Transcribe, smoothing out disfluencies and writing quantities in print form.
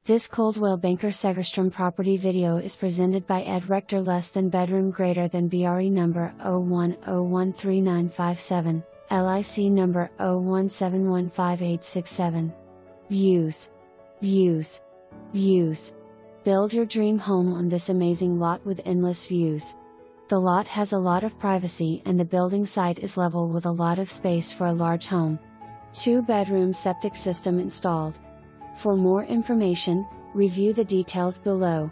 This Coldwell Banker Segerstrom property video is presented by Ed Rector less than bedroom greater than BRE number 01013957, LIC number 01715867. Views. Views. Views. Build your dream home on this amazing lot with endless views. The lot has a lot of privacy and the building site is level with a lot of space for a large home. 2-bedroom septic system installed. For more information, review the details below.